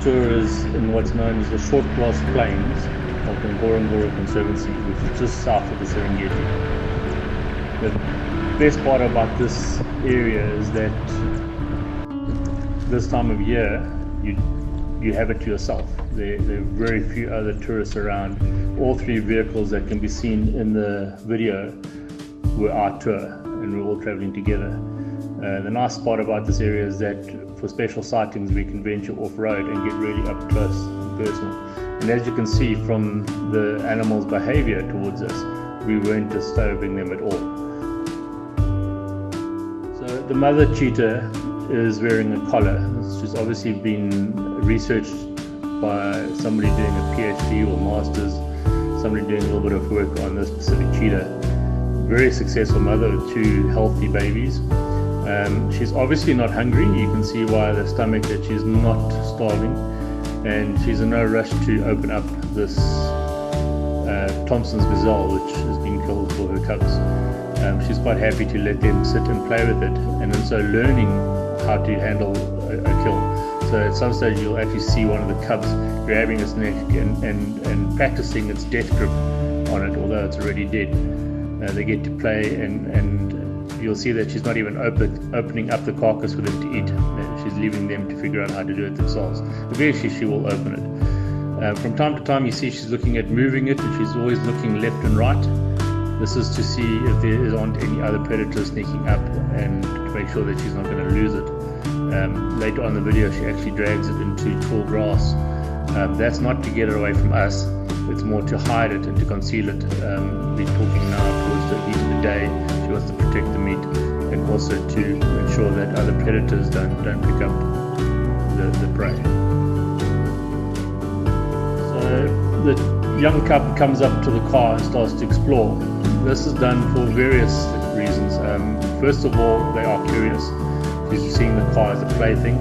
tour is in what's known as the short grass plains of the Ngorongoro Conservancy, which is just south of the Serengeti. The best part about this area is that this time of year you have it to yourself. There are very few other tourists around. All three vehicles that can be seen in the video were our tour, and we're all traveling together. The nice part about this area is that for special sightings we can venture off-road and get really up close and personal. And as you can see from the animals' behavior towards us, we weren't disturbing them at all. So the mother cheetah is wearing a collar. She's obviously been researched by somebody doing a PhD or master's, somebody doing a little bit of work on this specific cheetah. Very successful mother with 2 healthy babies. She's obviously not hungry. You can see by the stomach that she's not starving, and she's in no rush to open up this Thompson's gazelle, which has been killed for her cubs. She's quite happy to let them sit and play with it, and then so learning how to handle a kill. So at some stage you'll actually see one of the cubs grabbing its neck and practicing its death grip on it, although it's already dead. They get to play, and you'll see that she's not even opening up the carcass for them to eat. She's leaving them to figure out how to do it themselves. Eventually she will open it. From time to time you see she's looking at moving it, and she's always looking left and right. This is to see if there aren't any other predators sneaking up, and to make sure that she's not going to lose it. Later on in the video she actually drags it into tall grass. That's not to get it away from us, it's more to hide it and to conceal it. We're talking now towards the heat of the day. She wants to protect the meat, and also to ensure that other predators don't pick up the prey. So the young cub comes up to the car and starts to explore. This is done for various reasons. First of all, they are curious, because you're seeing the car as a plaything.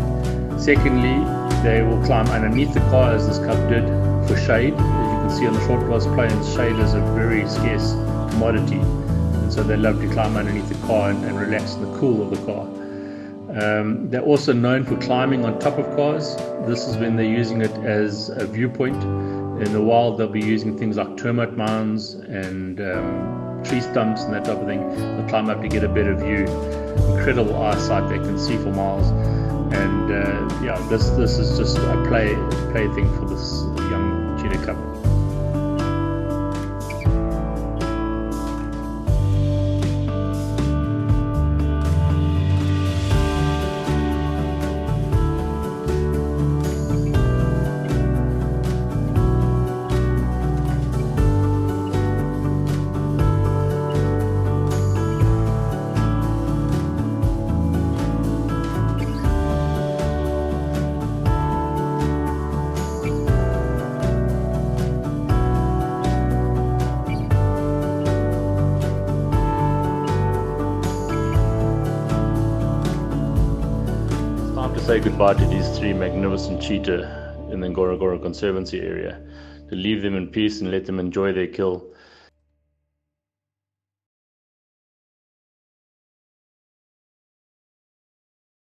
Secondly, they will climb underneath the car, as this cub did, for shade. As you can see on the short grass plains, shade is a very scarce commodity, and so they love to climb underneath the car and relax in the cool of the car. They're also known for climbing on top of cars. This is when they're using it as a viewpoint. In the wild they'll be using things like termite mounds and tree stumps and that type of thing. They'll climb up to get a better view. Incredible eyesight, they can see for miles. And yeah, this is just a play thing for this young cheetah cub. Say goodbye to these 3 magnificent cheetah in the Ngorongoro Conservancy Area, to leave them in peace and let them enjoy their kill.